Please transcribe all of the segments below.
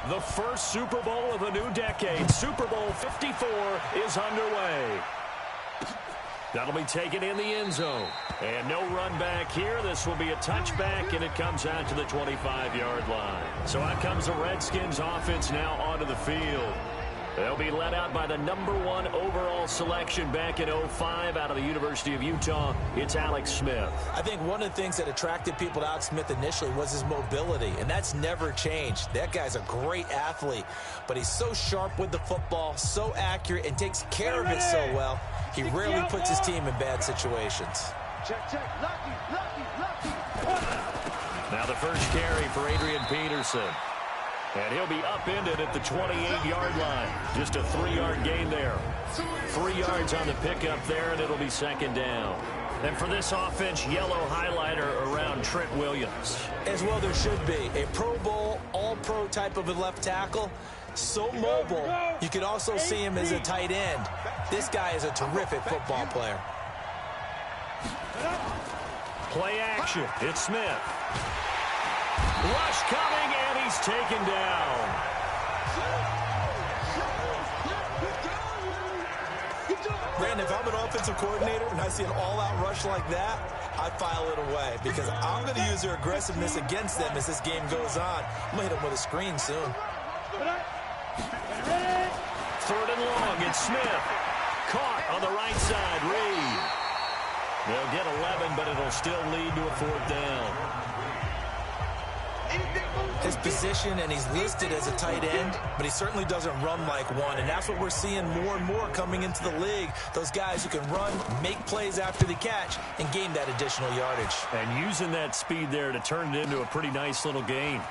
The first Super Bowl of the new decade, Super Bowl 54, is underway. That'll be taken in the end zone. And no run back here. This will be a touchback, and it comes out to the 25-yard line. So out comes the Redskins offense now onto the field. They'll be led out by the #1 overall selection back in 05 out of the University of Utah. It's Alex Smith. I think one of the things that attracted people to Alex Smith initially was his mobility, and that's never changed. That guy's a great athlete, but he's so sharp with the football, so accurate, and takes care of it so well. He rarely puts his team in bad situations. Check. Lucky. Now the first carry for Adrian Peterson. And he'll be upended at the 28-yard line. Just a 3-yard gain there. 3 yards on the pickup there, and it'll be second down. And for this offense, yellow highlighter around Trent Williams. As well there should be. A Pro Bowl, all-pro type of a left tackle. So mobile, you can also see him as a tight end. This guy is a terrific football player. Play action. It's Smith. Rush coming, and he's taken down. Brandon, if I'm an offensive coordinator and I see an all-out rush like that, I file it away because I'm going to use their aggressiveness against them as this game goes on. I'm going to hit them with a screen soon. 3rd and long, it's Smith. Caught on the right side, Reed. They'll get 11, but it'll still lead to a 4th down. His position, and he's listed as a tight end, but he certainly doesn't run like one, and that's what we're seeing more and more coming into the league. Those guys who can run, make plays after the catch, and gain that additional yardage. And using that speed there to turn it into a pretty nice little gain.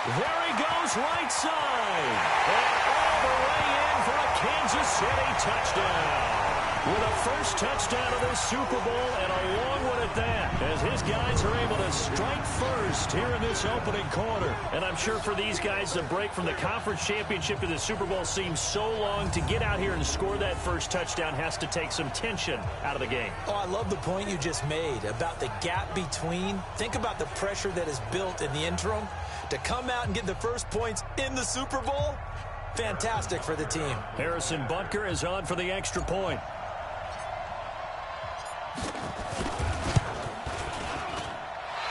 There he goes, right side. And all the way in for a Kansas City touchdown. With a first touchdown of this Super Bowl, and a long one at that, as his guys are able to strike first here in this opening quarter. And I'm sure for these guys, the break from the conference championship to the Super Bowl seems so long. To get out here and score that first touchdown has to take some tension out of the game. Oh, I love the point you just made about the gap between. Think about the pressure that is built in the interim. To come out and get the first points in the Super Bowl, fantastic for the team. Harrison Butker is on for the extra point.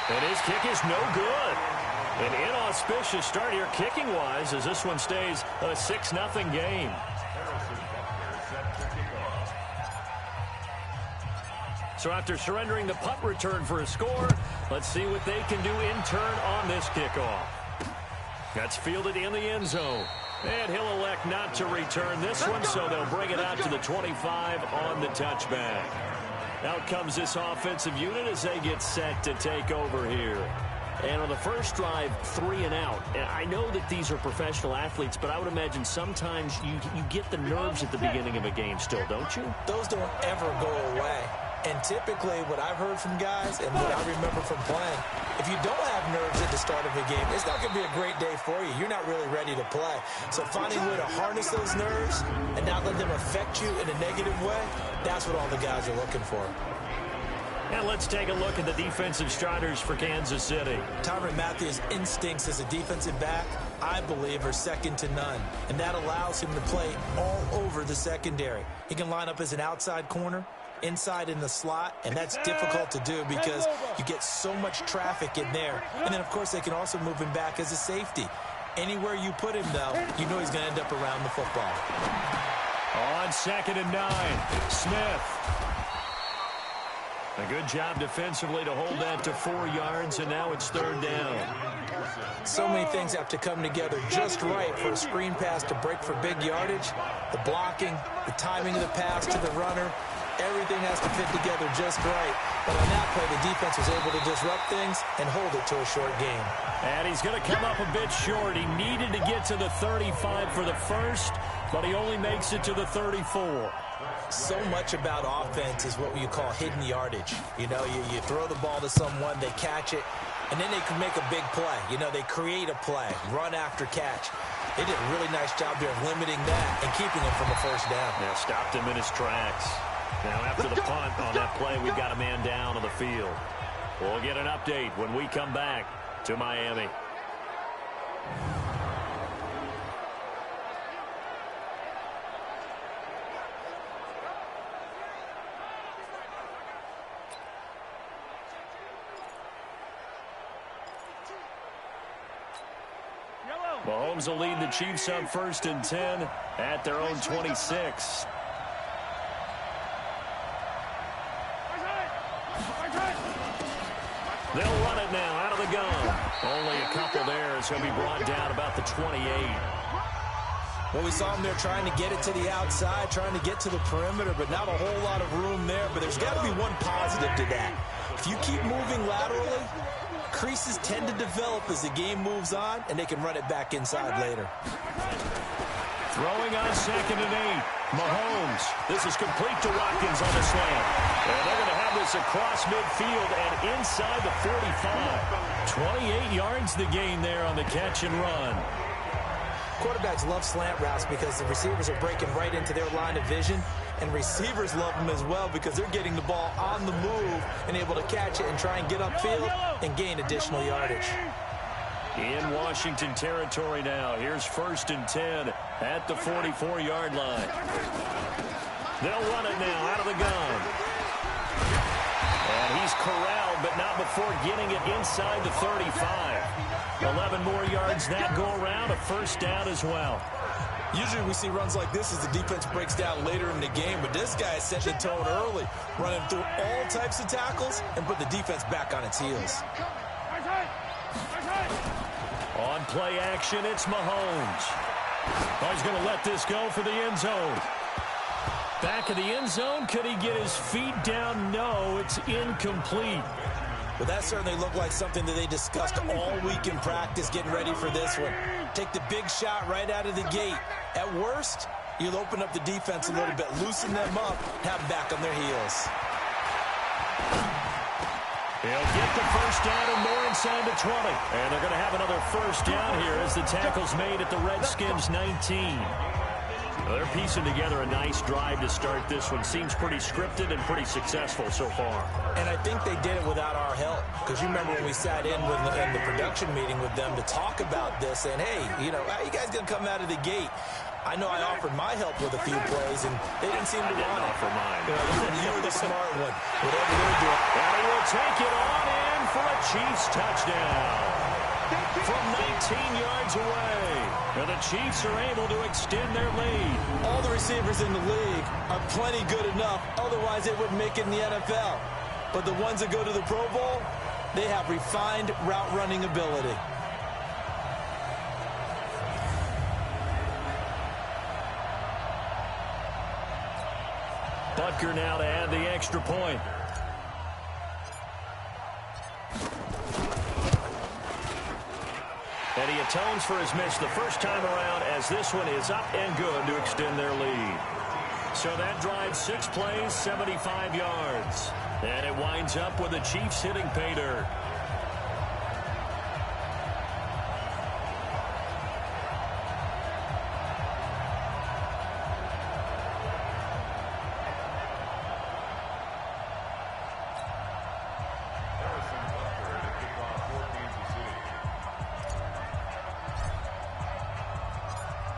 And his kick is no good. An inauspicious start here kicking-wise as this one stays a 6-0 game. So after surrendering the punt return for a score, let's see what they can do in turn on this kickoff. That's fielded in the end zone. And he'll elect not to return this one, so they'll bring it out to the 25 on the touchback. Out comes this offensive unit as they get set to take over here. And on the first drive, 3 and out. And I know that these are professional athletes, but I would imagine sometimes you get the nerves at the beginning of a game still, don't you? Those don't ever go away. And typically what I've heard from guys and what I remember from playing, if you don't have nerves at the start of a game, it's not going to be a great day for you. You're not really ready to play. So finding a way to harness those nerves and not let them affect you in a negative way, that's what all the guys are looking for. And let's take a look at the defensive starters for Kansas City. Tyrann Mathieu's instincts as a defensive back, I believe, are second to none. And that allows him to play all over the secondary. He can line up as an outside corner, inside in the slot, and that's difficult to do because you get so much traffic in there. And then, of course, they can also move him back as a safety. Anywhere you put him, though, you know he's going to end up around the football. On 2nd and 9, Smith. A good job defensively to hold that to 4 yards, and now it's 3rd down. So many things have to come together just right for a screen pass to break for big yardage. The blocking, the timing of the pass to the runner, everything has to fit together just right. But on that play, the defense was able to disrupt things and hold it to a short game. And he's going to come up a bit short. He needed to get to the 35 for the first, but he only makes it to the 34. So much about offense is what you call hidden yardage. You know, you throw the ball to someone, they catch it, and then they can make a big play. You know, they create a play, run after catch. They did a really nice job there of limiting that and keeping him from a first down. Yeah, stopped him in his tracks. Now after the punt on that play, we've got a man down on the field. We'll get an update when we come back to Miami. Mahomes will lead the Chiefs up 1st and 10 at their own 26. They'll run it now out of the gun. Only a couple there. It's going to be brought down about the 28. Well, we saw him there trying to get it to the outside, trying to get to the perimeter, but not a whole lot of room there. But there's got to be one positive to that. If you keep moving laterally, creases tend to develop as the game moves on, and they can run it back inside later. Throwing on 2nd and 8. Mahomes. This is complete to Watkins on the slant. And they're going to have this across midfield and inside the 45. 28 yards the gain there on the catch and run. Quarterbacks love slant routes because the receivers are breaking right into their line of vision, and receivers love them as well because they're getting the ball on the move and able to catch it and try and get upfield and gain additional yardage. In Washington territory now. Here's 1st and 10 at the 44-yard line. They'll run it now out of the gun. And he's corralled, but not before getting it inside the 35. 11 more yards that go around, a 1st down as well. Usually we see runs like this as the defense breaks down later in the game, but this guy is setting the tone early, running through all types of tackles and put the defense back on its heels. On play action, it's Mahomes. Oh, he's going to let this go for the end zone. Back of the end zone. Could he get his feet down? No, it's incomplete. Well, that certainly looked like something that they discussed all week in practice getting ready for this one. Take the big shot right out of the gate. At worst, you'll open up the defense a little bit, loosen them up, have them back on their heels. He'll get the 1st down and more inside the 20. And they're going to have another 1st down here as the tackle's made at the Redskins' 19. They're piecing together a nice drive to start this one. Seems pretty scripted and pretty successful so far. And I think they did it without our help. Because you remember when we sat in the production meeting with them to talk about this, saying, hey, you know, how you guys going to come out of the gate? I know I offered my help with a few plays, and they didn't seem to want it. Offer mine. You were the smart one. Whatever they're doing. And he will take it on in for a Chiefs touchdown. From 19 yards away. And the Chiefs are able to extend their lead. All the receivers in the league are plenty good enough. Otherwise, they wouldn't make it in the NFL. But the ones that go to the Pro Bowl, they have refined route running ability. Butker now to add the extra point. And he atones for his miss the first time around as this one is up and good to extend their lead. So that drives 6 plays, 75 yards. And it winds up with the Chiefs hitting pay dirt.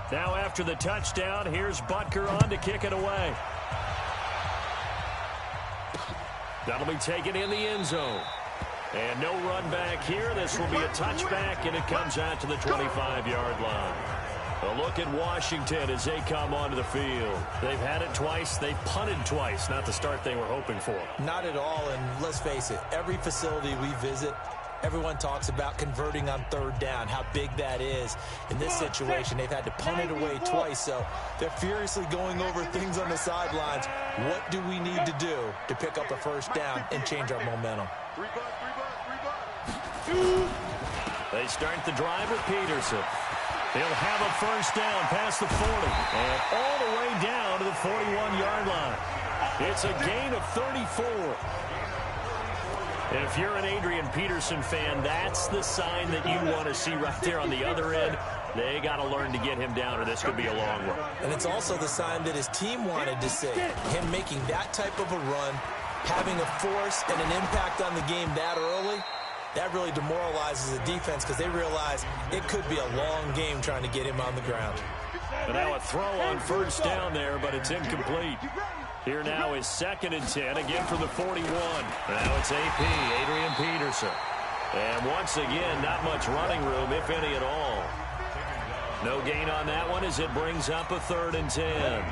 Now after the touchdown, here's Butker on to kick it away. That'll be taken in the end zone. And no run back here. This will be a touchback, and it comes out to the 25-yard line. A look at Washington as they come onto the field. They've had it twice. They've punted twice. Not the start they were hoping for. Not at all, and let's face it, every facility we visit, everyone talks about converting on 3rd down, how big that is. In this situation, they've had to punt it away twice, so they're furiously going over things on the sidelines. What do we need to do to pick up a 1st down and change our momentum? They start the drive with Peterson. They'll have a 1st down past the 40 and all the way down to the 41-yard line. It's a gain of 34. If you're an Adrian Peterson fan, that's the sign that you want to see right there on the other end. They got to learn to get him down, or this could be a long one. And it's also the sign that his team wanted to see. Him making that type of a run, having a force and an impact on the game that early, that really demoralizes the defense because they realize it could be a long game trying to get him on the ground. And now a throw on first down there, but it's incomplete. Here now is 2nd and 10, again from the 41. Now it's AP, Adrian Peterson. And once again, not much running room, if any at all. No gain on that one as it brings up a 3rd and 10.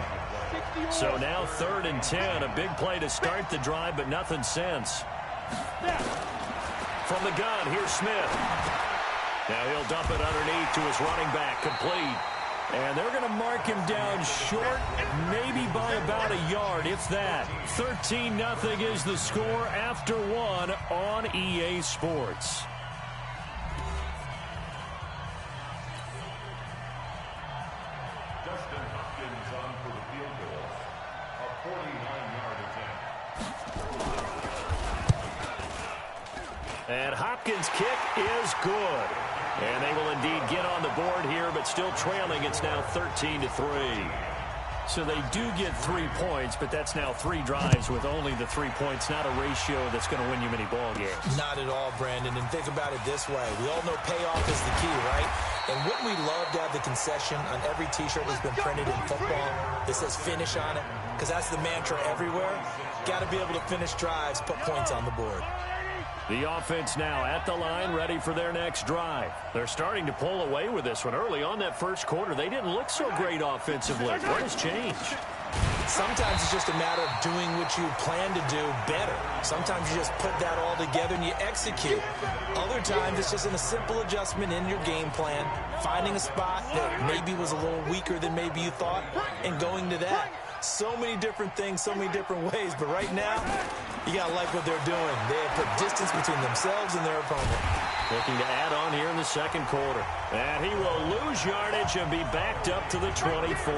So now 3rd and 10, a big play to start the drive, but nothing since. From the gun, here's Smith. Now he'll dump it underneath to his running back, complete. And they're going to mark him down short, maybe by about a yard, if that. 13-0 is the score after 1 on EA Sports. And Hopkins' kick is good. And they will indeed get on the board here, but still trailing. It's now 13-3. So they do get 3 points, but that's now 3 drives with only the 3 points, not a ratio that's going to win you many ball games. Not at all, Brandon. And think about it this way. We all know payoff is the key, right? And wouldn't we love to have the concession on every T-shirt that's been printed in football that says finish on it? Because that's the mantra everywhere. Got to be able to finish drives, put points on the board. The offense now at the line, ready for their next drive. They're starting to pull away with this one. Early on that first quarter, they didn't look so great offensively. What has changed? Sometimes it's just a matter of doing what you plan to do better. Sometimes you just put that all together and you execute. Other times it's just a simple adjustment in your game plan, finding a spot that maybe was a little weaker than maybe you thought, and going to that. So many different things, so many different ways, but right now, you got to like what they're doing. They have put distance between themselves and their opponent. Looking to add on here in the second quarter. And he will lose yardage and be backed up to the 24.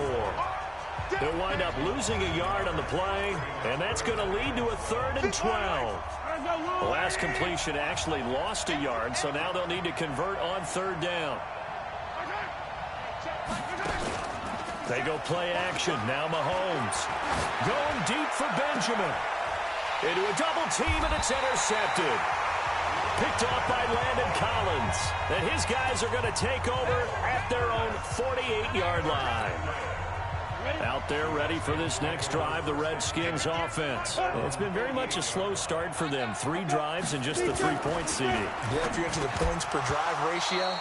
They'll wind up losing a yard on the play, and that's going to lead to a 3rd and 12. The last completion actually lost a yard, so now they'll need to convert on 3rd down. They go play action. Now Mahomes going deep for Benjamin. Into a double team, and it's intercepted. Picked off by Landon Collins. And his guys are going to take over at their own 48-yard line. Out there ready for this next drive, the Redskins offense. It's been very much a slow start for them. 3 drives and just the 3 points, CD. Yeah, if you're into the points per drive ratio,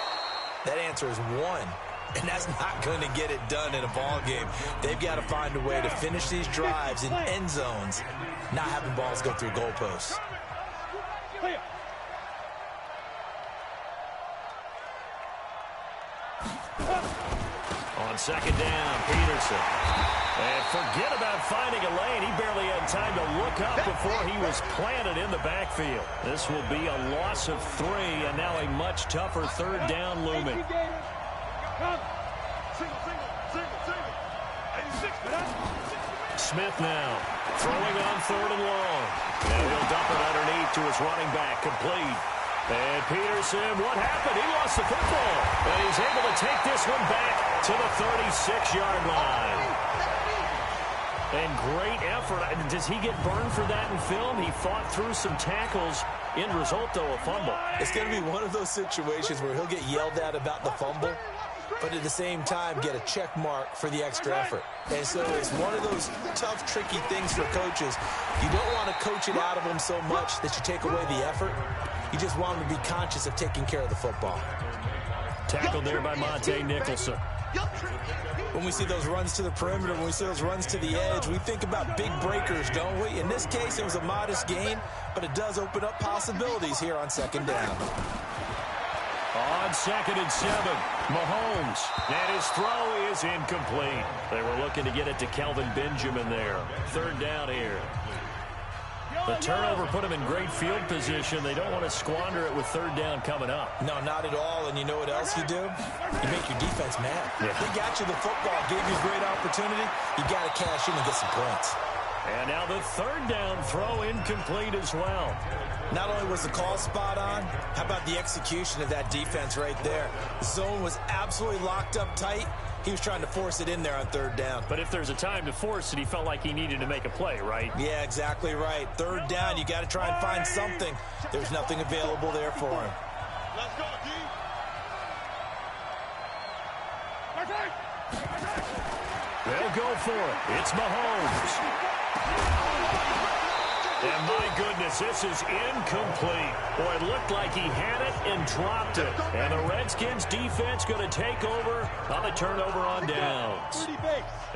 that answer is 1. And that's not going to get it done in a ball game. They've got to find a way to finish these drives in end zones, not having balls go through goalposts. On 2nd down, Peterson. And forget about finding a lane. He barely had time to look up before he was planted in the backfield. This will be a loss of 3, and now a much tougher 3rd down looming. Smith now throwing on 3rd and long. Now he'll dump it underneath to his running back, complete. And Peterson, what happened? He lost the football. And he's able to take this one back to the 36-yard line. And great effort. Does he get burned for that in film? He fought through some tackles. End result, though, a fumble. It's going to be one of those situations where he'll get yelled at about the fumble, but at the same time get a check mark for the extra effort. And so it's one of those tough, tricky things for coaches. You don't want to coach it out of them so much that you take away the effort. You just want them to be conscious of taking care of the football. Tackled there by Monte Nicholson. When we see those runs to the perimeter, when we see those runs to the edge, we think about big breakers, don't we? In this case, it was a modest gain, but it does open up possibilities here on 2nd down. On 2nd and 7, Mahomes. And his throw is incomplete. They were looking to get it to Kelvin Benjamin there. 3rd down here. The turnover put them in great field position. They don't want to squander it with 3rd down coming up. No, not at all. And you know what else you do? You make your defense mad. Yeah. They got you the football, gave you a great opportunity. You got to cash in and get some points. And now the third down throw incomplete as well. Not only was the call spot on, how about the execution of that defense right there? The zone was absolutely locked up tight. He was trying to force it in there on third down. But if there's a time to force it, he felt like he needed to make a play, right? Yeah, exactly right. Third down, you got to try and find something. There's nothing available there for him. Let's go, D. They'll go for it. It's Mahomes. And my goodness, this is incomplete. Boy, it looked like he had it and dropped it. And the Redskins defense going to take over on the turnover on downs.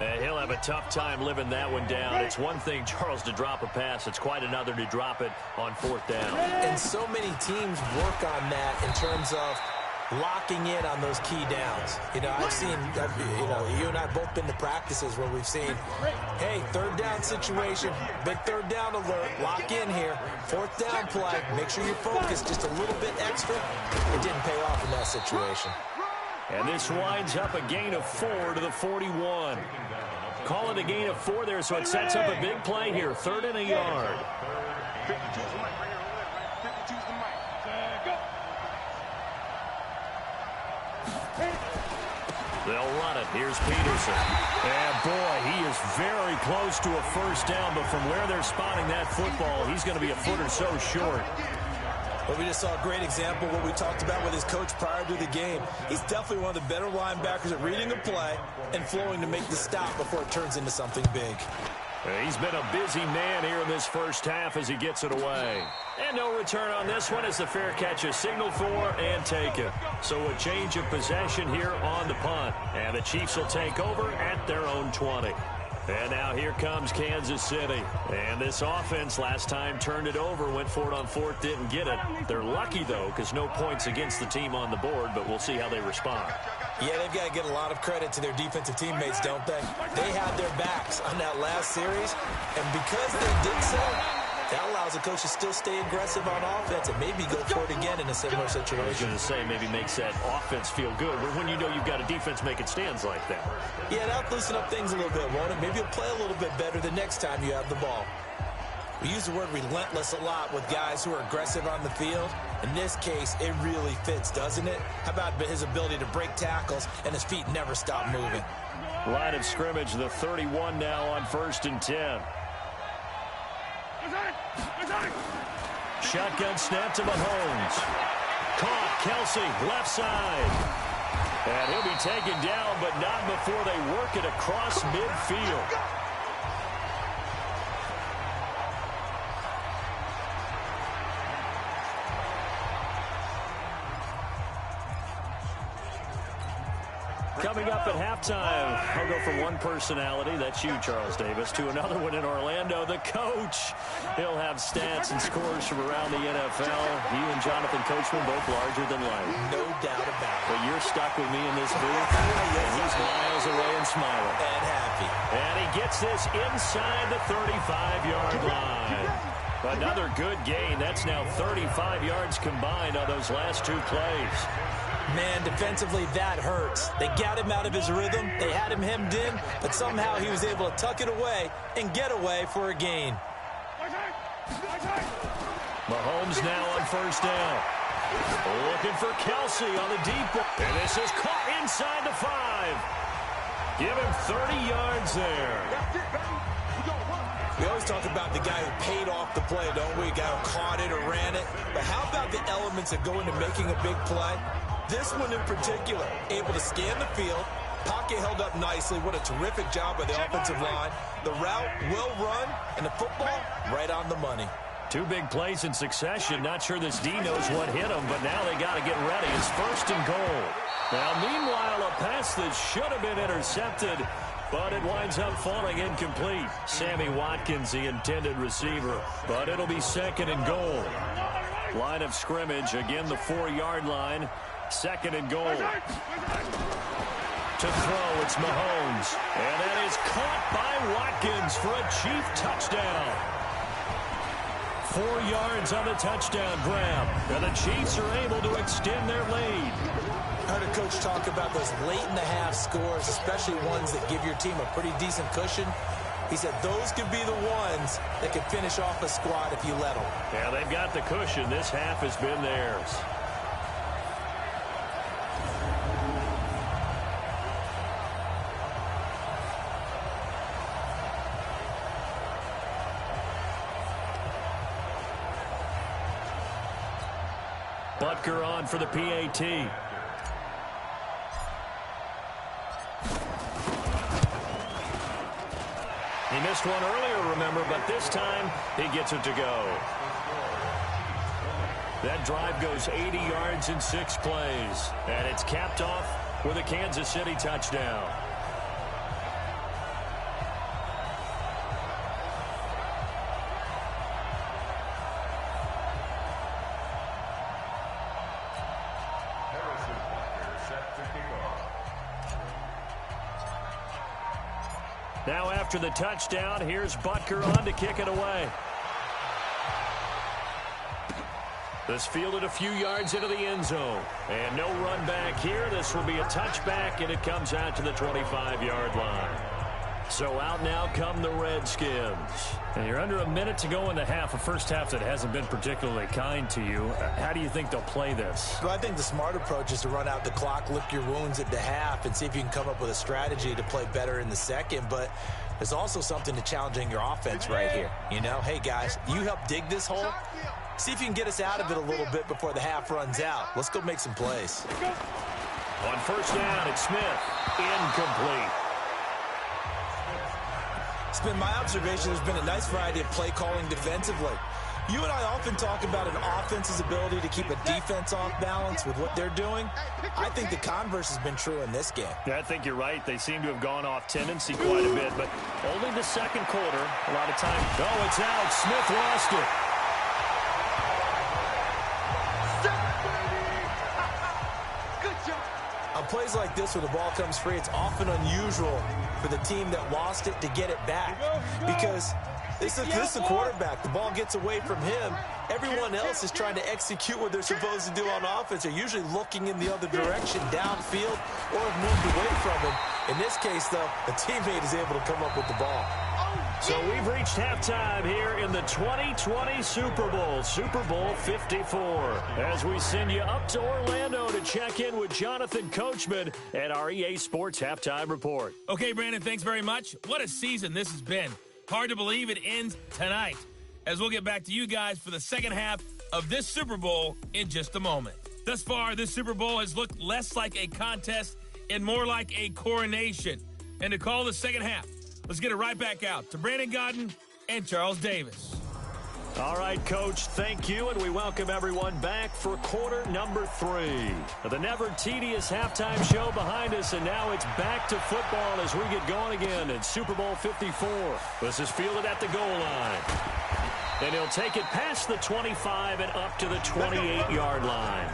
And he'll have a tough time living that one down. It's one thing, Charles, to drop a pass. It's quite another to drop it on fourth down. And so many teams work on that in terms of locking in on those key downs. You know, I've seen, you and I have both been to practices where we've seen, hey, third down situation, big third down alert, lock in here, fourth down play, make sure you're focused just a little bit extra. It didn't pay off in that situation. And this winds up a gain of 4 to the 41. Call it a gain of 4 there, so it sets up a big play here, 3rd and a yard. They'll run it. Here's Peterson. And, boy, he is very close to a first down, but from where they're spotting that football, he's going to be a foot or so short. But we just saw a great example of what we talked about with his coach prior to the game. He's definitely one of the better linebackers at reading a play and flowing to make the stop before it turns into something big. He's been a busy man here in this first half as he gets it away. And no return on this one as the fair catch is signaled for and taken. So a change of possession here on the punt. And the Chiefs will take over at their own 20. And now here comes Kansas City. And this offense last time turned it over, went for it on fourth, didn't get it. They're lucky, though, because no points against the team on the board, but we'll see how they respond. Yeah, they've got to get a lot of credit to their defensive teammates, don't they? They had their backs on that last series, and because they did so, that allows the coach to still stay aggressive on offense and maybe go for it again in a similar situation. I was going to say maybe makes that offense feel good, but when you know you've got a defense making stands like that. Yeah, that'll loosen up things a little bit, won't it? Maybe you'll play a little bit better the next time you have the ball. We use the word relentless a lot with guys who are aggressive on the field. In this case, it really fits, doesn't it? How about his ability to break tackles and his feet never stop moving? Line of scrimmage, the 31 now on 1st and 10. Shotgun snap to Mahomes. Caught, Kelsey, left side. And he'll be taken down, but not before they work it across midfield. Coming up at halftime, I'll go from one personality, that's you, Charles Davis, to another one in Orlando, the coach. He'll have stats and scores from around the NFL. You and Jonathan Coachman both larger than life. No doubt about it. But you're stuck with me in this booth, and he's miles away and smiling. And happy. And he gets this inside the 35-yard line. Another good gain. That's now 35 yards combined on those last two plays. Man, defensively, that hurts. They got him out of his rhythm. They had him hemmed in, but somehow he was able to tuck it away and get away for a gain. Mahomes now on first down. Looking for Kelsey on the deep ball. And this is caught inside the 5. Give him 30 yards there. We always talk about the guy who paid off the play, don't we? A guy who caught it or ran it. But how about the elements that go into making a big play? This one in particular, able to scan the field, pocket held up nicely. What a terrific job by the offensive line. The route well run, and the football right on the money. Two big plays in succession. Not sure this D knows what hit him, but now they got to get ready. It's 1st and goal. Now, meanwhile, a pass that should have been intercepted, but it winds up falling incomplete. Sammy Watkins, the intended receiver, but it'll be 2nd and goal. Line of scrimmage, again the 4-yard line. 2nd and goal. To throw, it's Mahomes. And that is caught by Watkins for a Chief touchdown. 4 yards on the touchdown grab. And the Chiefs are able to extend their lead. I heard a coach talk about those late-in-the-half scores, especially ones that give your team a pretty decent cushion. He said those could be the ones that can finish off a squad if you let them. Yeah, they've got the cushion. This half has been theirs. Butker on for the PAT. He missed one earlier, remember, but this time he gets it to go. That drive goes 80 yards in 6 plays, and it's capped off with a Kansas City touchdown. Now after the touchdown, here's Butker on to kick it away. This fielded a few yards into the end zone. And no run back here. This will be a touchback, and it comes out to the 25-yard line. So out now come the Redskins. And you're under a minute to go in the half, a first half that hasn't been particularly kind to you. How do you think they'll play this? Well, I think the smart approach is to run out the clock, lick your wounds at the half, and see if you can come up with a strategy to play better in the second. But there's also something to challenging your offense right here. You know, hey, guys, you help dig this hole. See if you can get us out of it a little bit before the half runs out. Let's go make some plays. On first down, it's Smith. Incomplete. It's been my observation there's been a nice variety of play calling defensively. You and I often talk about an offense's ability to keep a defense off balance with what they're doing. I think the converse has been true in this game. Yeah, I think you're right. They seem to have gone off tendency quite a bit, but only the second quarter. A lot of time. Oh, it's out. Smith lost it. On plays like this where the ball comes free, it's often unusual for the team that lost it to get it back. Because this is the quarterback. The ball gets away from him. Everyone else is trying to execute what they're supposed to do on offense. They're usually looking in the other direction, downfield, or have moved away from him. In this case, though, the teammate is able to come up with the ball. So we've reached halftime here in the 2020 Super Bowl, Super Bowl 54. As we send you up to Orlando to check in with Jonathan Coachman at our EA Sports Halftime Report. Okay, Brandon, thanks very much. What a season this has been. Hard to believe it ends tonight, as we'll get back to you guys for the second half of this Super Bowl in just a moment. Thus far, this Super Bowl has looked less like a contest and more like a coronation. And to call the second half, let's get it right back out to Brandon Godden and Charles Davis. All right, Coach, thank you, and we welcome everyone back for quarter number 3. The never-tedious halftime show behind us, and now it's back to football as we get going again in Super Bowl 54. This is fielded at the goal line. And he'll take it past the 25 and up to the 28-yard line.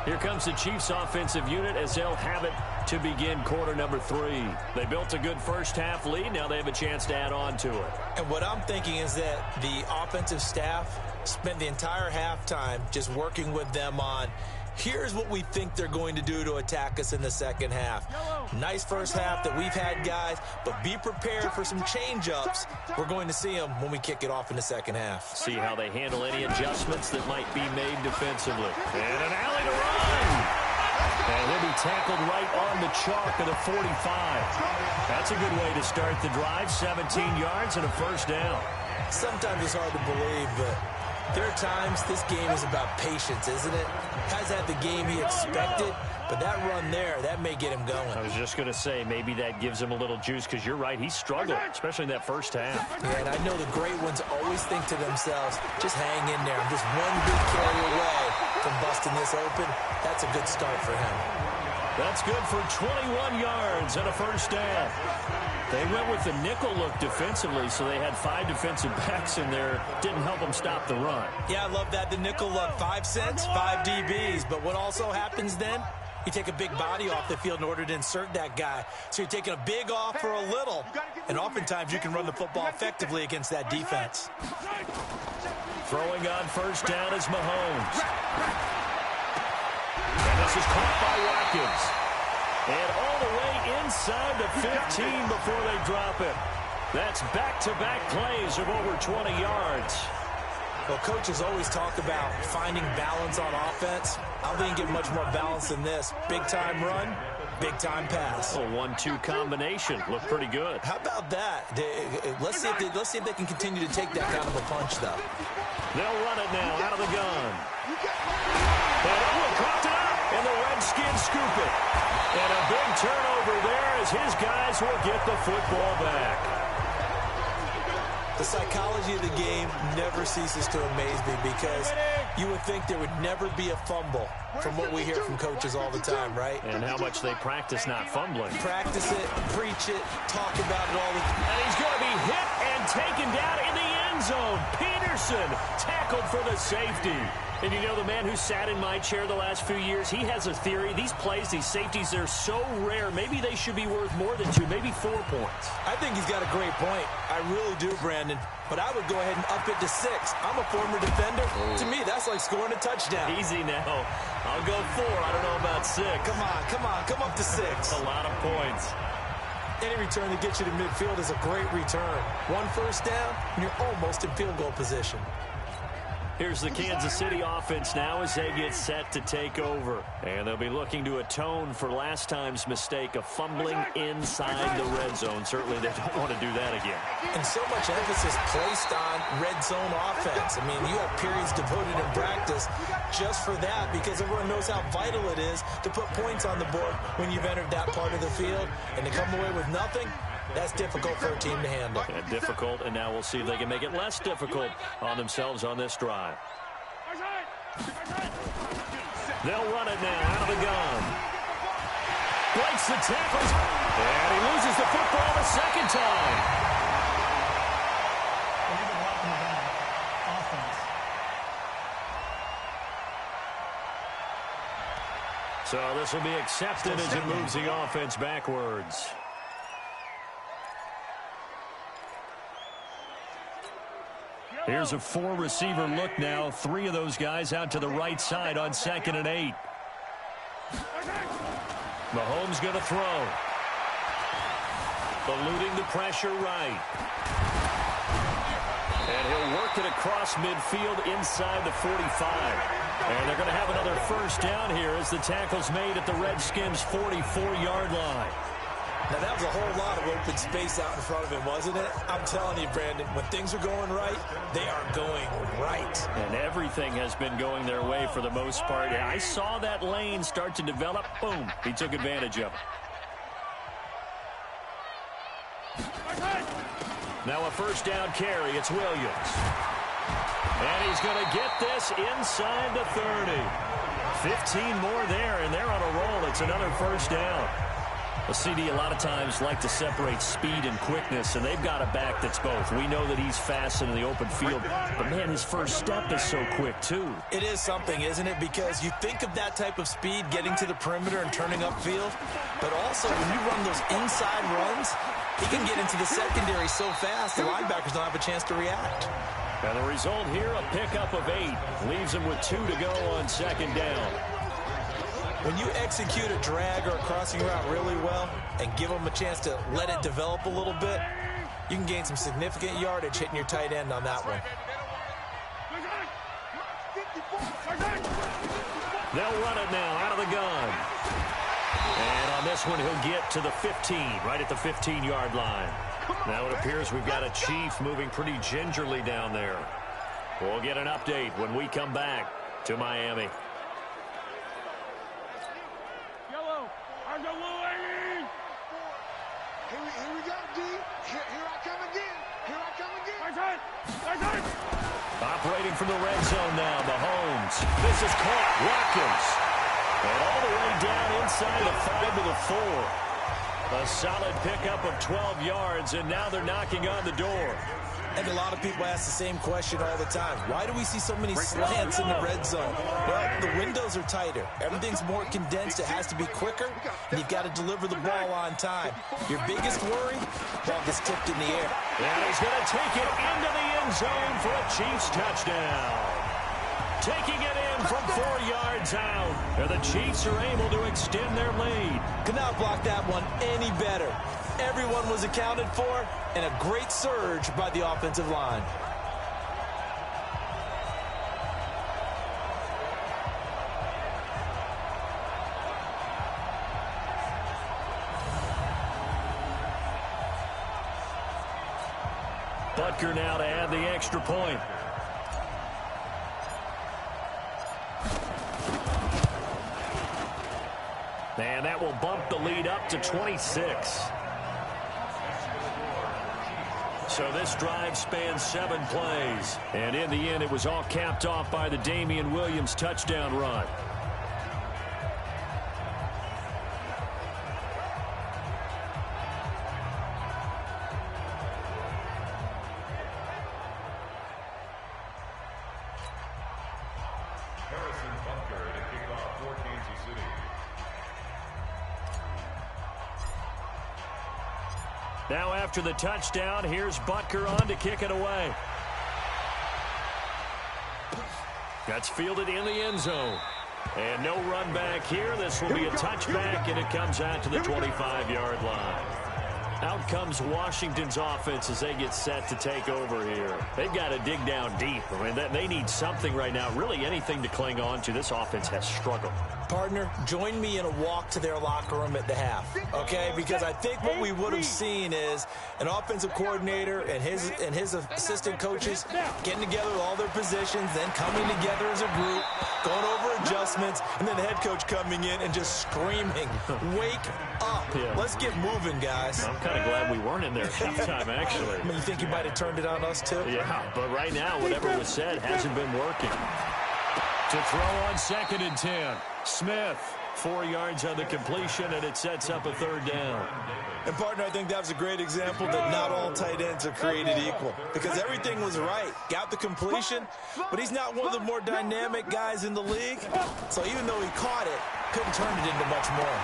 Here comes the Chiefs offensive unit as they'll have it to begin quarter number 3. They built a good first half lead. Now they have a chance to add on to it. And what I'm thinking is that the offensive staff spent the entire halftime just working with them on, here's what we think they're going to do to attack us in the second half. Nice first half that we've had, guys, but be prepared for some change-ups. We're going to see them when we kick it off in the second half. See how they handle any adjustments that might be made defensively. And an alley to run. And he'll be tackled right on the chalk of the 45. That's a good way to start the drive. 17 yards and a first down. Sometimes it's hard to believe, but there are times this game is about patience, isn't it? Has had the game he expected, but that run there, that may get him going. I was just going to say, maybe that gives him a little juice, because you're right, he struggled, especially in that first half. Yeah, and I know the great ones always think to themselves, just hang in there. I'm just one big carry away from busting this open. That's a good start for him. That's good for 21 yards and a first down. They went with the nickel look defensively, so they had 5 defensive backs in there. Didn't help them stop the run. Yeah, I love that. The nickel look, 5 cents, 5 DBs. But what also happens then? You take a big body off the field in order to insert that guy. So you're taking a big off for a little. And oftentimes you can run the football effectively against that defense. Throwing on first down is Mahomes. And this is caught by Watkins. And all the way inside the 15 before they drop it. That's back-to-back plays of over 20 yards. Well, coaches always talk about finding balance on offense. I don't think you get much more balance than this. Big-time run, big-time pass. A 1-2 combination. Looked pretty good. How about that? Let's see if they can continue to take that kind of a punch, though. They'll run it now out of the gun. And Owen coughed it up, and the Redskins scoop it. And a big turnover there as his guys will get the football back. The psychology of the game never ceases to amaze me because you would think there would never be a fumble from what we hear from coaches all the time, right? And how much they practice not fumbling. Practice it, preach it, talk about it all the time. And he's going to be hit and taken down in the end zone. Peterson tackled for the safety. And you know, the man who sat in my chair the last few years, he has a theory. These plays, these safeties, they're so rare. Maybe they should be worth more than 2, maybe 4 points. I think he's got a great point. I really do, Brandon. But I would go ahead and up it to 6. I'm a former defender. Oh. To me, that's like scoring a touchdown. Easy now. I'll go 4. I don't know about 6. Come up to 6. A lot of points. Any return that gets you to midfield is a great return. 1 first down, and you're almost in field goal position. Here's the Kansas City offense now as they get set to take over. And they'll be looking to atone for last time's mistake of fumbling inside the red zone. Certainly they don't want to do that again. And so much emphasis placed on red zone offense. I mean, you have periods devoted in practice just for that because everyone knows how vital it is to put points on the board when you've entered that part of the field. And to come away with nothing, that's difficult for a team to handle. Yeah, difficult, and now we'll see if they can make it less difficult on themselves on this drive. They'll run it now out of the gun. Breaks the tackles, and he loses the football the second time. So this will be accepted as it moves the offense backwards. Here's a 4-receiver look now. 3 of those guys out to the right side on 2nd and 8. Mahomes going to throw. Eluding the pressure right. And he'll work it across midfield inside the 45. And they're going to have another first down here as the tackle's made at the Redskins' 44-yard line. Now, that was a whole lot of open space out in front of him, wasn't it? I'm telling you, Brandon, when things are going right, they are going right. And everything has been going their way for the most part. I saw that lane start to develop. Boom. He took advantage of it. Now a first down carry. It's Williams. And he's going to get this inside the 30. 15 more there, and they're on a roll. It's another first down. A CD a lot of times like to separate speed and quickness, and they've got a back that's both. We know that he's fast in the open field, but, man, his first step is so quick, too. It is something, isn't it? Because you think of that type of speed getting to the perimeter and turning upfield, but also when you run those inside runs, he can get into the secondary so fast the linebackers don't have a chance to react. And the result here, a pickup of 8. Leaves him with 2 to go on 2nd down. When you execute a drag or a crossing route really well and give them a chance to let it develop a little bit, you can gain some significant yardage hitting your tight end on that one. They'll run it now out of the gun. And on this one, he'll get to the 15, right at the 15-yard line. Now it appears we've got a Chief moving pretty gingerly down there. We'll get an update when we come back to Miami. Here we go, D. Here I come again. Here I come again. Operating from the red zone now, Mahomes. This is caught. Watkins. And all the way down inside the 5 to the 4. A solid pickup of 12 yards, and now they're knocking on the door. And a lot of people ask the same question all the time. Why do we see so many slants in the red zone? Well, the windows are tighter. Everything's more condensed. It has to be quicker, and you've got to deliver the ball on time. Your biggest worry? Ball gets tipped in the air. And he's going to take it into the end zone for a Chiefs touchdown. taking it in from 4 yards out. And the Chiefs are able to extend their lead. Could not block that one any better. Everyone was accounted for, and a great surge by the offensive line. Butker now to add the extra point. And that will bump the lead up to 26. So this drive spans 7 plays. And in the end, it was all capped off by the Damian Williams touchdown run. Now after the touchdown, here's Butker on to kick it away. That's fielded in the end zone. And no run back here. This will be a touchback, and it comes out to the 25-yard line. Out comes Washington's offense as they get set to take over here. They've got to dig down deep. I mean, they need something right now, really anything to cling on to. This offense has struggled. Partner, join me in a walk to their locker room at the half, okay? Because I think what we would have seen is an offensive coordinator and his assistant coaches getting together with all their positions, then coming together as a group, going over adjustments, and then the head coach coming in and just screaming, wake up. Yeah. Let's get moving, guys. I'm kind of glad we weren't in there at halftime, actually. I mean, you think you might have turned it on us, too? Yeah, but right now, whatever was said hasn't been working. To throw on 2nd and 10. Smith, 4 yards on the completion, and it sets up a 3rd down. And, partner, I think that was a great example that not all tight ends are created equal, because everything was right. Got the completion, but he's not one of the more dynamic guys in the league. So even though he caught it, couldn't turn it into much more.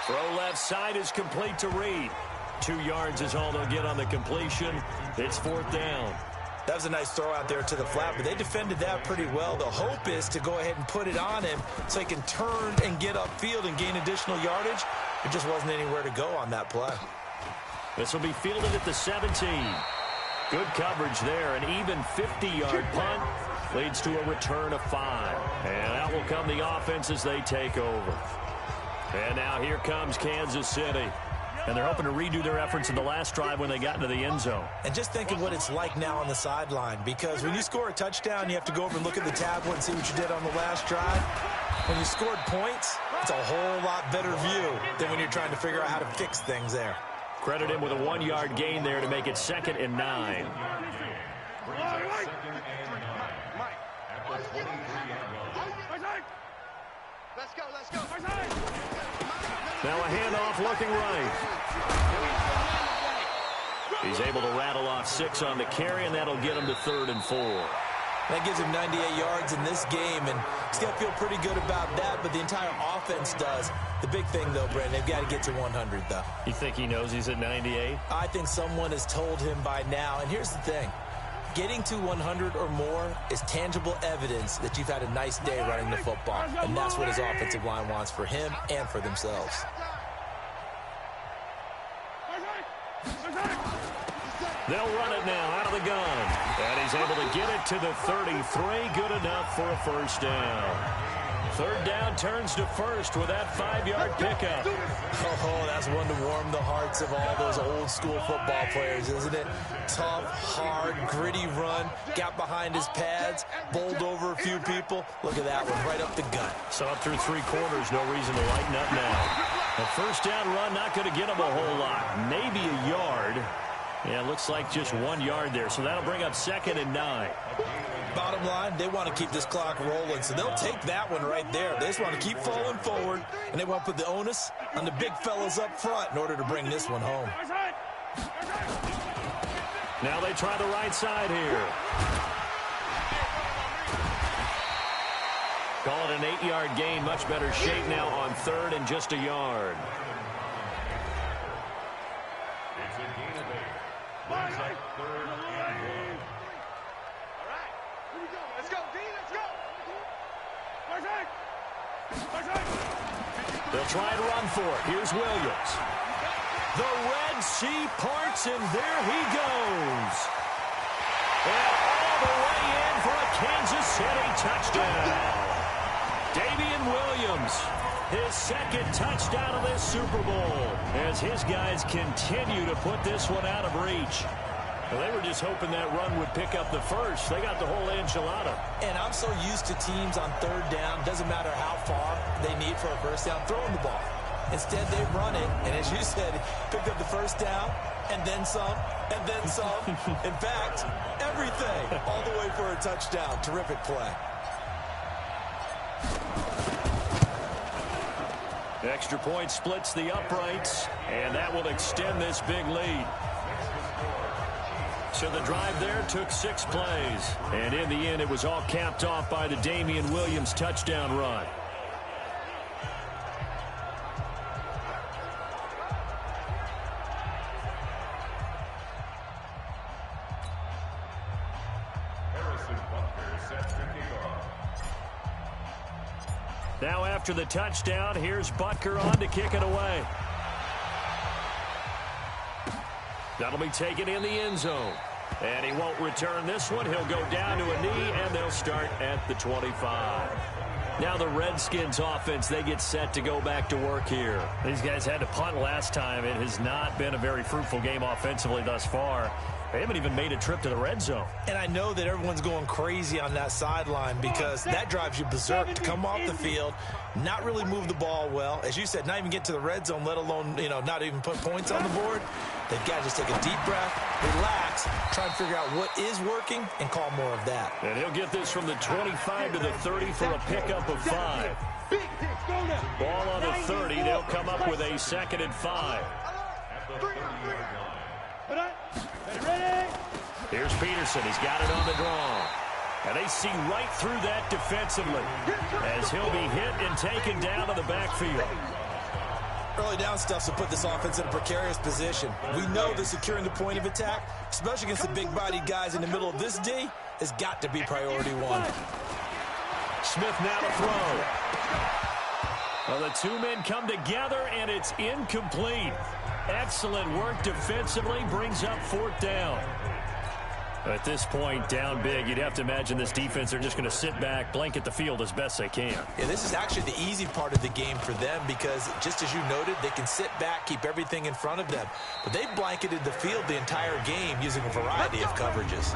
Throw left side is complete to Reed. 2 yards is all they'll get on the completion. It's 4th down. That was a nice throw out there to the flat, but they defended that pretty well. The hope is to go ahead and put it on him so he can turn and get upfield and gain additional yardage. There just wasn't anywhere to go on that play. This will be fielded at the 17. Good coverage there. An even 50-yard punt leads to a return of 5. And out will come the offense as they take over. And now here comes Kansas City. And they're hoping to redo their efforts in the last drive when they got into the end zone. And just think of what it's like now on the sideline, because when you score a touchdown, you have to go over and look at the tablet and see what you did on the last drive. When you scored points, it's a whole lot better view than when you're trying to figure out how to fix things there. Credit him with a 1-yard gain there to make it 2nd and 9. Let's go, let's go. Now a handoff looking right. He's able to rattle off 6 on the carry, and that'll get him to 3rd and 4. That gives him 98 yards in this game, and he's going to feel pretty good about that, but the entire offense does. The big thing, though, Brandon, they've got to get to 100, though. You think he knows he's at 98? I think someone has told him by now, and here's the thing. Getting to 100 or more is tangible evidence that you've had a nice day running the football, and that's what his offensive line wants for him and for themselves. They'll run it now out of the gun. And he's able to get it to the 33. Good enough for a 1st down. 3rd down turns to 1st with that 5-yard pickup. Oh, that's one to warm the hearts of all those old-school football players, isn't it? Tough, hard, gritty run. Got behind his pads, bowled over a few people. Look at that one, right up the gut. So up through 3 quarters, no reason to lighten up now. A 1st down run, not going to get him a whole lot. Maybe a yard. Yeah, it looks like just 1 yard there. So that'll bring up 2nd and 9. Bottom line, they want to keep this clock rolling, so they'll take that one right there. They just want to keep falling forward, and they want to put the onus on the big fellas up front in order to bring this one home. Now they try the right side here. Call it an 8-yard gain. Much better shape now on 3rd and just a yard. It's a gain of 8. Brings up 3rd and 1. All right. Here we go. Let's go, D. Let's go. They'll try and run for it. Here's Williams. The Red Sea parts, and there he goes. And all the way in for a Kansas City touchdown. Damian Williams, his second touchdown of this Super Bowl, as his guys continue to put this one out of reach. Well, they were just hoping that run would pick up the first. They got the whole enchilada. And I'm so used to teams on third down, doesn't matter how far they need for a first down, throwing the ball. Instead, they run it, and as you said, picked up the first down, and then some, and then some. In fact, everything, all the way for a touchdown. Terrific play. Extra point splits the uprights, and that will extend this big lead. So the drive there took 6 plays. And in the end, it was all capped off by the Damian Williams touchdown run. Now after the touchdown, here's Butker on to kick it away. That'll be taken in the end zone. And he won't return this one. He'll go down to a knee, and they'll start at the 25. Now the Redskins offense, they get set to go back to work here. These guys had to punt last time. It has not been a very fruitful game offensively thus far. They haven't even made a trip to the red zone. And I know that everyone's going crazy on that sideline because that drives you berserk to come off the field, not really move the ball well. As you said, not even get to the red zone, let alone, not even put points on the board. They've got to just take a deep breath, relax, try and figure out what is working, and call more of that. And he'll get this from the 25 to the 30 for a pickup of 5. Ball on the 30. They'll come up with a 2nd and 5. Here's Peterson. He's got it on the draw. And they see right through that defensively as he'll be hit and taken down to the backfield. Early down stuff to put this offense in a precarious position. We know that securing the point of attack, especially against the big-bodied guys in the middle of this D, has got to be priority 1. Smith now to throw. Well, the two men come together, and it's incomplete. Excellent work defensively, brings up 4th down. At this point, down big, you'd have to imagine this defense, they're just going to sit back, blanket the field as best they can. Yeah, this is actually the easy part of the game for them because, just as you noted, they can sit back, keep everything in front of them. But they've blanketed the field the entire game using a variety of coverages.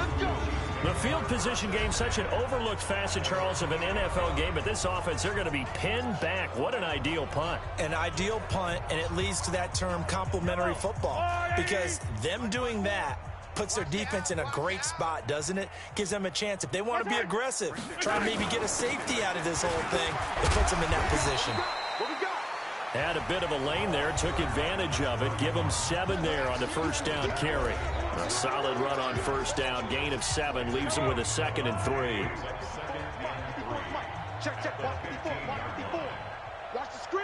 The field position game, such an overlooked facet, Charles, of an NFL game. But this offense, they're going to be pinned back. What an ideal punt. An ideal punt, and it leads to that term complementary football because them doing that puts their defense in a great spot, doesn't it? Gives them a chance. If they want to be aggressive, try and maybe get a safety out of this whole thing, it puts them in that position. Had a bit of a lane there, took advantage of it. Give them 7 there on the first down carry. A solid run on first down, gain of 7, leaves them with a 2nd and 3. Check. Watch the screen.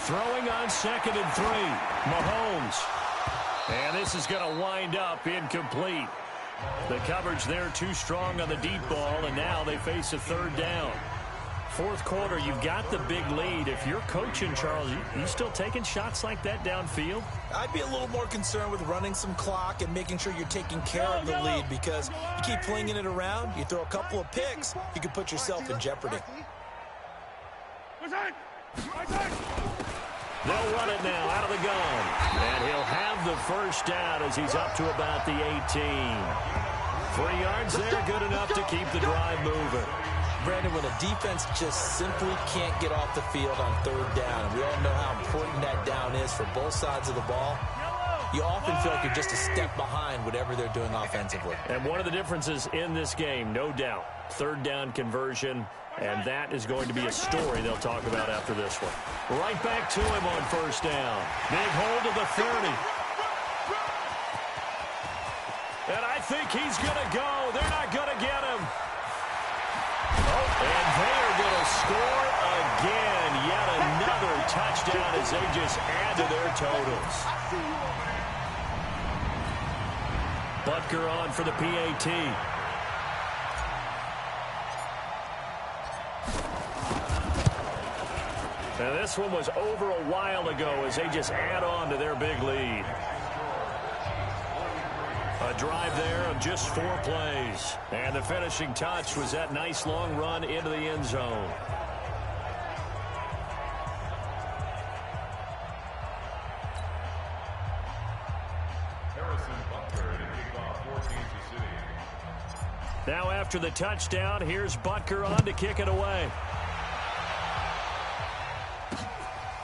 Throwing on 2nd and 3. Mahomes. And this is going to wind up incomplete. The coverage there too strong on the deep ball, and now they face a 3rd down. 4th quarter, you've got the big lead. If you're coaching, Charles, you still taking shots like that downfield? I'd be a little more concerned with running some clock and making sure you're taking care of the lead because you keep flinging it around, you throw a couple of picks, you can put yourself in jeopardy. They'll run it now out of the gun. And he'll have the first down as he's up to about the 18. 3 yards there, good enough to keep the drive moving. Brandon, when a defense just simply can't get off the field on 3rd down, and we all know how important that down is for both sides of the ball, you often feel like you're just a step behind whatever they're doing offensively. And one of the differences in this game, no doubt, 3rd down conversion, and that is going to be a story they'll talk about after this one. Right back to him on first down. Big hold of the 30. And I think he's going to go. They're not going to get him. And they are going to score again. Yet another touchdown as they just add to their totals. Butker on for the PAT. And this one was over a while ago as they just add on to their big lead. A drive there of just 4 plays. And the finishing touch was that nice long run into the end zone. Now after the touchdown, here's Butker on to kick it away.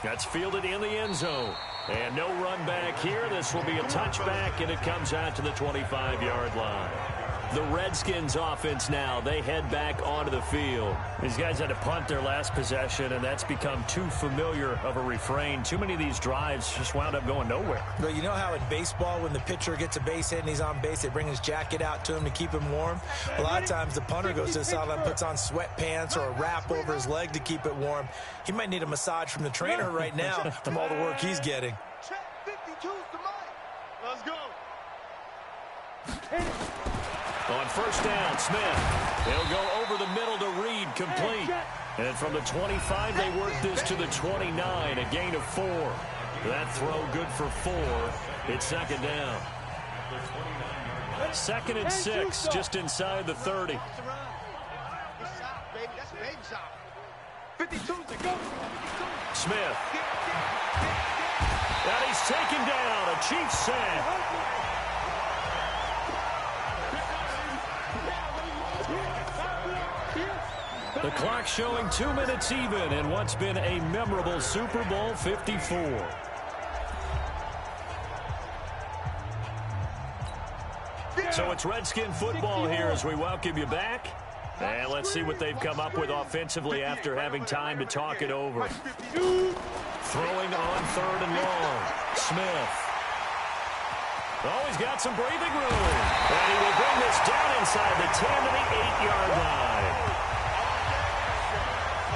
That's fielded in the end zone. And no run back here. This will be a touchback, and it comes out to the 25-yard line. The Redskins offense now, they head back onto the field. These guys had to punt their last possession, and that's become too familiar of a refrain. Too many of these drives just wound up going nowhere. Well, you know how in baseball, when the pitcher gets a base hit and he's on base, they bring his jacket out to him to keep him warm? A lot of times the punter goes to the sideline, puts on sweatpants or a wrap over his leg to keep it warm. He might need a massage from the trainer right now from all the work he's getting. Check 52's the mic. Let's go. On first down, Smith. He'll go over the middle to Reed, complete. And from the 25, they work this to the 29, a gain of 4. That throw good for 4. It's second down. 2nd and 6, just inside the 30. Smith. And he's taken down, a Chiefs sack. The clock showing 2 minutes even in what's been a memorable Super Bowl 54. So it's Redskin football here as we welcome you back. And let's see what they've come up with offensively after having time to talk it over. Throwing on 3rd and long. Smith. Oh, he's got some breathing room. And he will bring this down inside the 10 to the 8-yard line.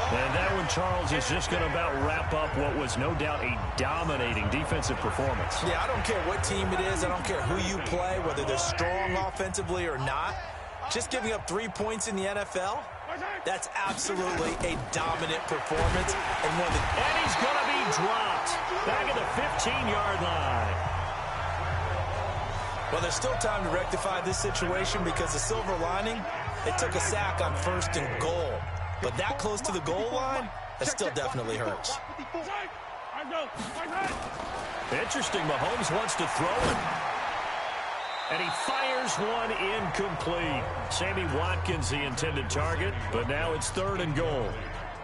And that one, Charles, is just going to about wrap up what was no doubt a dominating defensive performance. Yeah, I don't care what team it is. I don't care who you play, whether they're strong offensively or not. Just giving up 3 points in the NFL, that's absolutely a dominant performance. And he's going to be dropped back at the 15-yard line. Well, there's still time to rectify this situation because the silver lining, it took a sack on 1st and goal. But that close to the goal line, that still definitely hurts. Interesting, Mahomes wants to throw it. And he fires one incomplete. Sammy Watkins, the intended target, but now it's 3rd and goal.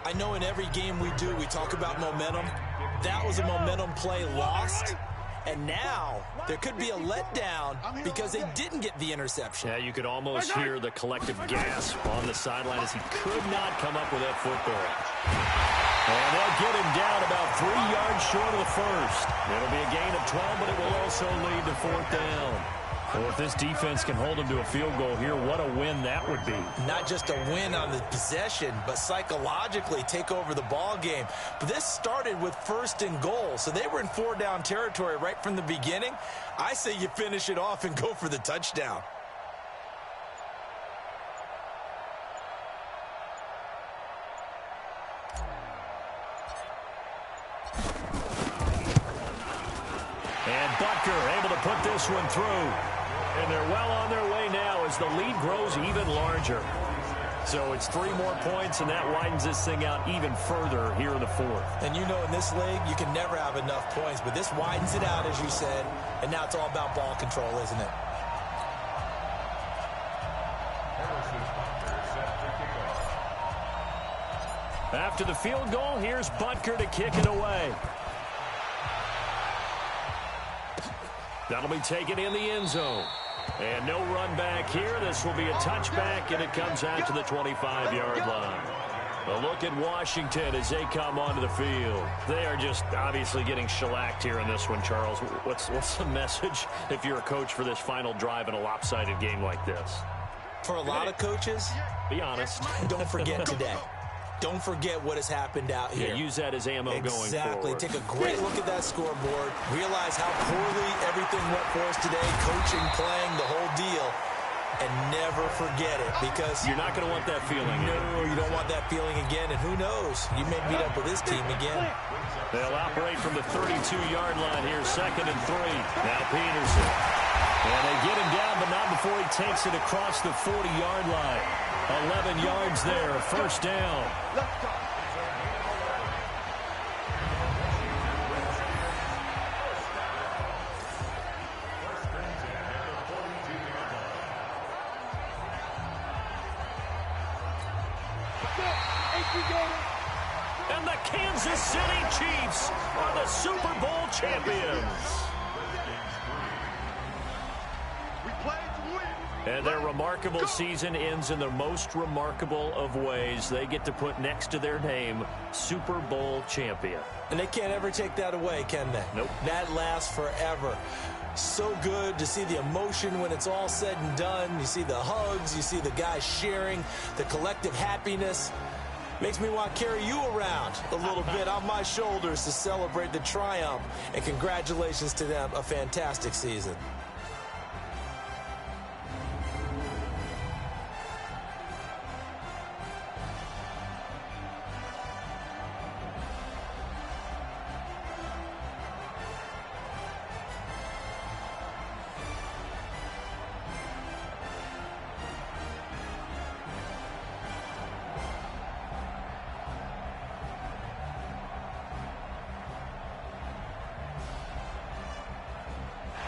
I know in every game we do, we talk about momentum. That was a momentum play lost. And now there could be a letdown because they didn't get the interception. Yeah, you could almost hear the collective gasp on the sideline as he could not come up with that football. And they'll get him down about 3 yards short of the first. It'll be a gain of 12, but it will also lead to 4th down. Well, if this defense can hold them to a field goal here, what a win that would be. Not just a win on the possession, but psychologically take over the ball game. But this started with 1st and goal, so they were in 4-down territory right from the beginning. I say you finish it off and go for the touchdown. And Butker able to put this one through. And they're well on their way now as the lead grows even larger. So it's 3 more points, and that widens this thing out even further here in the 4th. And you know in this league, you can never have enough points, but this widens it out, as you said, and now it's all about ball control, isn't it? After the field goal, here's Butker to kick it away. That'll be taken in the end zone. And no run back here. This will be a touchback, and it comes out to the 25-yard line. A look at Washington as they come onto the field. They are just obviously getting shellacked here in this one, Charles. What's the message if you're a coach for this final drive in a lopsided game like this? For a lot of coaches, be honest. Don't forget today. Don't forget what has happened out here. Yeah, use that as ammo going forward. Exactly. Take a great look at that scoreboard. Realize how poorly everything went for us today. Coaching, playing, the whole deal. and never forget it, because you're not going to want that feeling. No, you don't want that feeling again, and who knows, you may meet up with this team again. They'll operate from the 32-yard line here, 2nd and 3. Now Peterson. And they get him down, but not before he takes it across the 40-yard line. 11 yards there, 1st down. Let's go. And the Kansas City Chiefs are the Super Bowl champions. We played to win. And their remarkable season ends in the most remarkable of ways. They get to put next to their name, Super Bowl champion. And they can't ever take that away, can they? Nope. That lasts forever. So good to see the emotion when it's all said and done. You see the hugs, you see the guys sharing, the collective happiness. Makes me want to carry you around a little bit on my shoulders to celebrate the triumph. And congratulations to them, a fantastic season.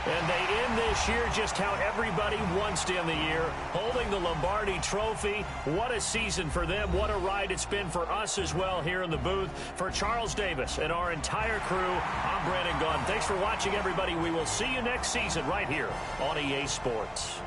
And they end this year just how everybody wants to end the year, holding the Lombardi Trophy. What a season for them. What a ride it's been for us as well here in the booth. For Charles Davis and our entire crew, I'm Brandon Gaudin. Thanks for watching, everybody. We will see you next season right here on EA Sports.